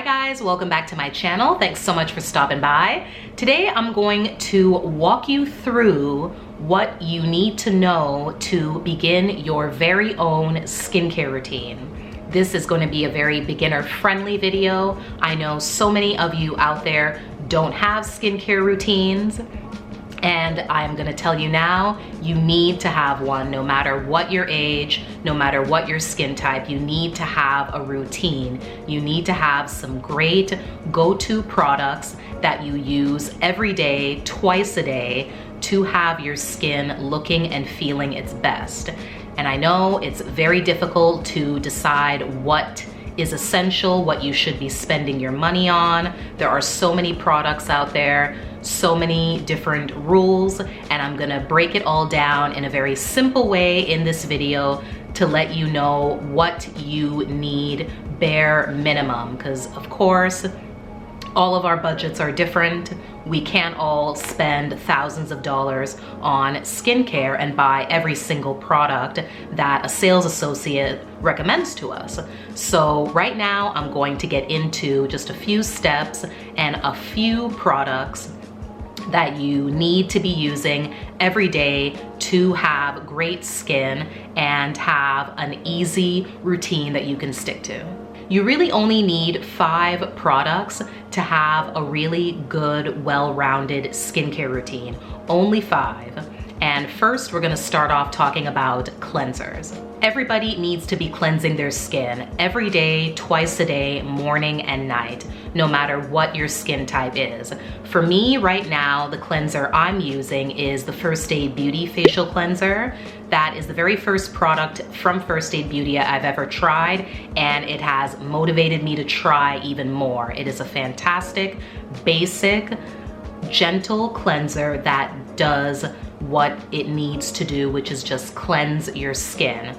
guys, welcome back to my channel. Thanks so much for stopping by. Today I'm going to walk you through what you need to know to begin your very own skincare routine. This is going to be a very beginner friendly video. I know so many of you out there don't have skincare routines, and I'm gonna tell you now, you need to have one. No matter what your age, no matter what your skin type, you need to have a routine. You need to have some great go-to products that you use every day, twice a day, to have your skin looking and feeling its best. And I know it's very difficult to decide what is essential, what you should be spending your money on. There are so many products out there, so many different rules, and I'm gonna break it all down in a very simple way in this video to let you know what you need bare minimum, because of course all of our budgets are different. We can't all spend thousands of dollars on skincare and buy every single product that a sales associate recommends to us. So right now I'm going to get into just a few steps and a few products that you need to be using every day to have great skin and have an easy routine that you can stick to. You really only need 5 products to have a really good, well-rounded skincare routine. Only 5. And first, we're gonna start off talking about cleansers. Everybody needs to be cleansing their skin every day, twice a day, morning and night, no matter what your skin type is. For me, right now, the cleanser I'm using is the First Aid Beauty Facial Cleanser. That is the very first product from First Aid Beauty I've ever tried, and it has motivated me to try even more. It is a fantastic, basic, gentle cleanser that does what it needs to do, which is just cleanse your skin.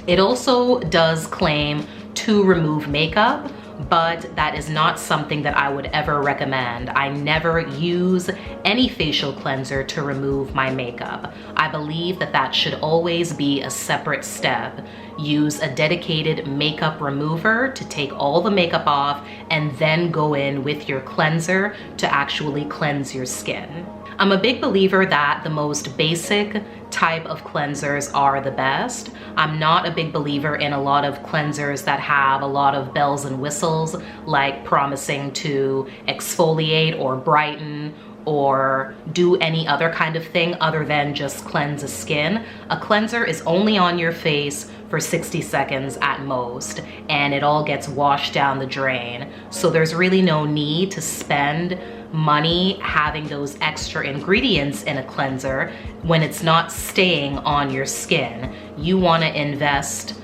It also does claim to remove makeup, but that is not something that I would ever recommend. I never use any facial cleanser to remove my makeup. I believe that that should always be a separate step. Use a dedicated makeup remover to take all the makeup off and then go in with your cleanser to actually cleanse your skin. I'm a big believer that the most basic type of cleansers are the best. I'm not a big believer in a lot of cleansers that have a lot of bells and whistles, like promising to exfoliate or brighten or do any other kind of thing other than just cleanse the skin. A cleanser is only on your face for 60 seconds at most, and it all gets washed down the drain. So there's really no need to spend money having those extra ingredients in a cleanser when it's not staying on your skin. You want to invest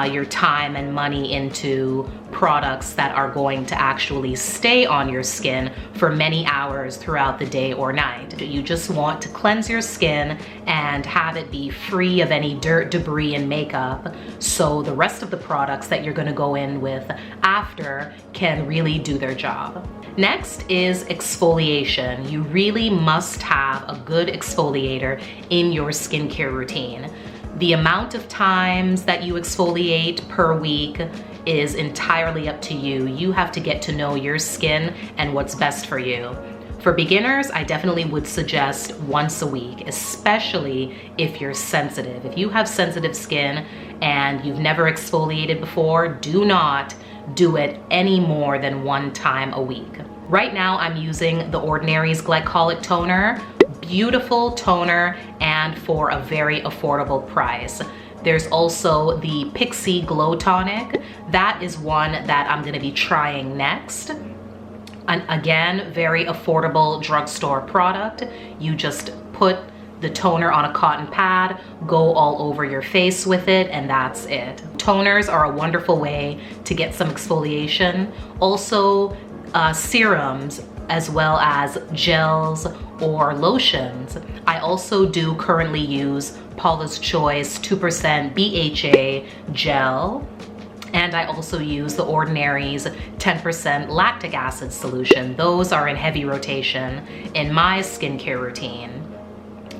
your time and money into products that are going to actually stay on your skin for many hours throughout the day or night. You just want to cleanse your skin and have it be free of any dirt, debris, and makeup, so the rest of the products that you're going to go in with after can really do their job. Next is exfoliation. You really must have a good exfoliator in your skincare routine. The amount of times that you exfoliate per week is entirely up to you. You have to get to know your skin and what's best for you. For beginners, I definitely would suggest once a week, especially if you're sensitive. If you have sensitive skin and you've never exfoliated before, do not do it any more than 1 time a week. Right now, I'm using the Ordinary's Glycolic Toner. Beautiful toner, and for a very affordable price. There's also the Pixie Glow Tonic. That is one that I'm gonna be trying next. And again, very affordable drugstore product. You just put the toner on a cotton pad, go all over your face with it, and that's it. Toners are a wonderful way to get some exfoliation. Also, serums, as well as gels or lotions. I also do currently use Paula's Choice 2% BHA gel, and I also use the Ordinary's 10% lactic acid solution. Those are in heavy rotation in my skincare routine.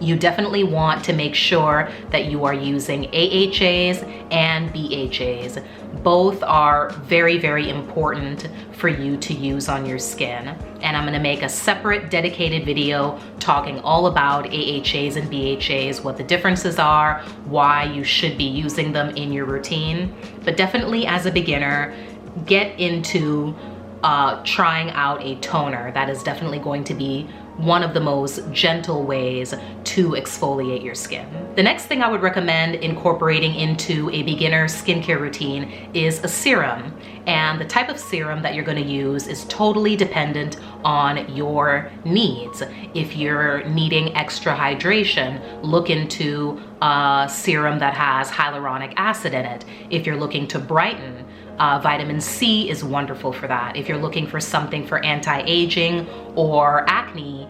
You definitely want to make sure that you are using AHAs and BHAs. Both are very, very important for you to use on your skin. And I'm gonna make a separate dedicated video talking all about AHAs and BHAs, what the differences are, why you should be using them in your routine. But definitely as a beginner, get into trying out a toner. That is definitely going to be one of the most gentle ways to exfoliate your skin. The next thing I would recommend incorporating into a beginner skincare routine is a serum. And the type of serum that you're gonna use is totally dependent on your needs. If you're needing extra hydration, look into a serum that has hyaluronic acid in it. If you're looking to brighten, vitamin C is wonderful for that. If you're looking for something for anti-aging or acne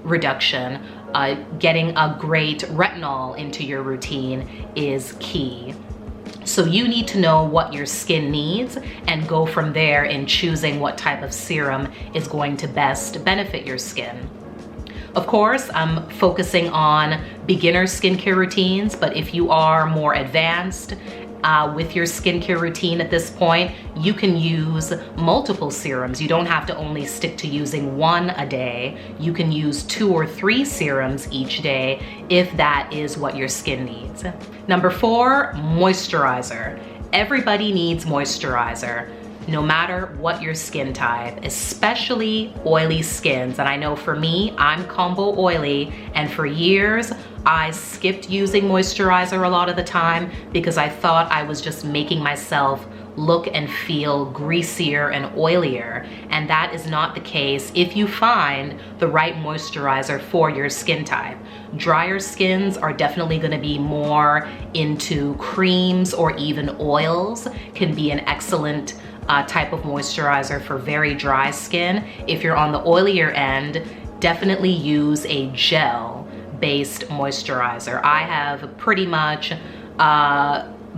reduction, getting a great retinol into your routine is key. So you need to know what your skin needs and go from there in choosing what type of serum is going to best benefit your skin. Of course, I'm focusing on beginner skincare routines, but if you are more advanced with your skincare routine at this point, you can use multiple serums. You don't have to only stick to using one a day. You can use 2 or 3 serums each day if that is what your skin needs. Number 4, moisturizer. Everybody needs moisturizer, no matter what your skin type, especially oily skins. And I know for me, I'm combo oily, and for years, I skipped using moisturizer a lot of the time because I thought I was just making myself look and feel greasier and oilier. And that is not the case if you find the right moisturizer for your skin type. Drier skins are definitely gonna be more into creams or even oils, can be an excellent type of moisturizer for very dry skin. If you're on the oilier end, definitely use a gel-based moisturizer. I have pretty much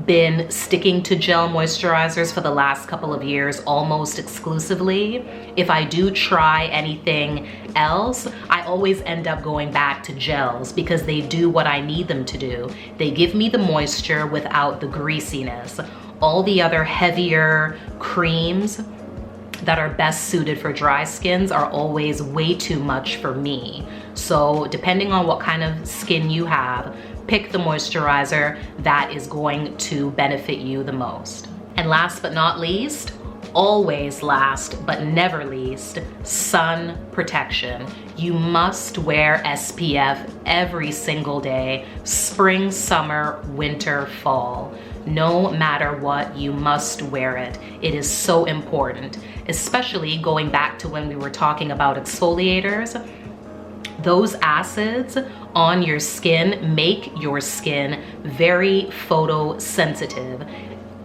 been sticking to gel moisturizers for the last couple of years almost exclusively. If I do try anything else, I always end up going back to gels because they do what I need them to do. They give me the moisture without the greasiness. All the other heavier creams that are best suited for dry skins are always way too much for me. So depending on what kind of skin you have, pick the moisturizer that is going to benefit you the most. And last but not least, always last but never least, sun protection. You must wear SPF every single day, spring, summer, winter, fall. No matter what, you must wear it. It is so important, especially going back to when we were talking about exfoliators. Those acids on your skin make your skin very photosensitive.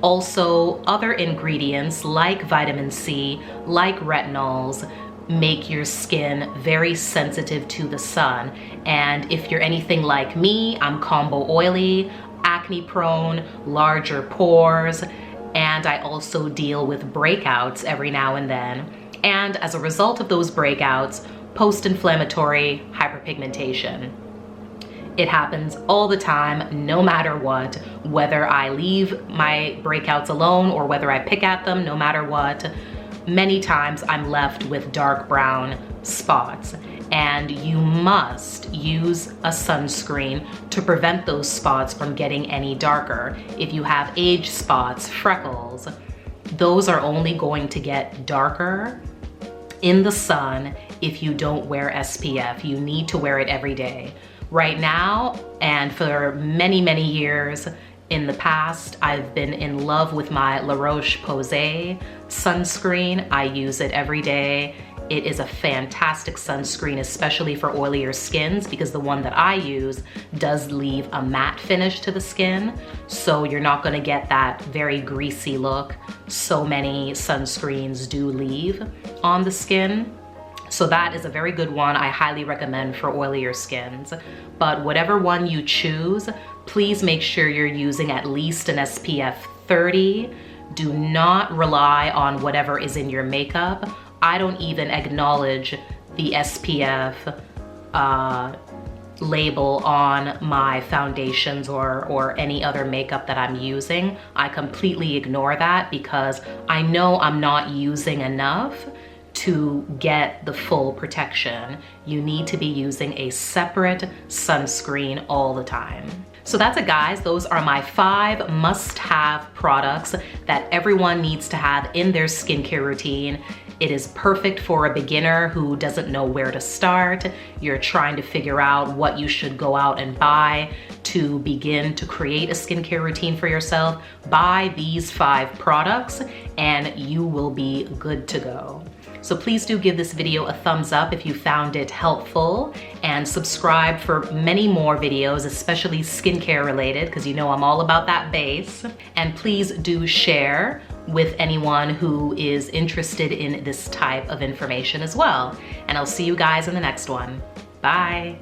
Also, other ingredients like vitamin C, like retinols, make your skin very sensitive to the sun. And if you're anything like me, I'm combo oily, acne prone, larger pores, and I also deal with breakouts every now and then. And as a result of those breakouts, post-inflammatory hyperpigmentation. It happens all the time, no matter what, whether I leave my breakouts alone or whether I pick at them, no matter what. Many times I'm left with dark brown spots, and you must use a sunscreen to prevent those spots from getting any darker. If you have age spots, freckles, those are only going to get darker in the sun if you don't wear SPF. You need to wear it every day. Right now, and for many, many years in the past, I've been in love with my La Roche-Posay sunscreen. I use it every day. It is a fantastic sunscreen, especially for oilier skins, because the one that I use does leave a matte finish to the skin. So you're not gonna get that very greasy look so many sunscreens do leave on the skin. So that is a very good one I highly recommend for oilier skins. But whatever one you choose, please make sure you're using at least an SPF 30. Do not rely on whatever is in your makeup. I don't even acknowledge the SPF label on my foundations or any other makeup that I'm using. I completely ignore that because I know I'm not using enough to get the full protection. You need to be using a separate sunscreen all the time. So that's it, guys. Those are my 5 must-have products that everyone needs to have in their skincare routine. It is perfect for a beginner who doesn't know where to start. You're trying to figure out what you should go out and buy to begin to create a skincare routine for yourself. Buy these 5 products and you will be good to go. So please do give this video a thumbs up if you found it helpful, and subscribe for many more videos, especially skincare related, because you know I'm all about that base. And please do share with anyone who is interested in this type of information as well. And I'll see you guys in the next one. Bye.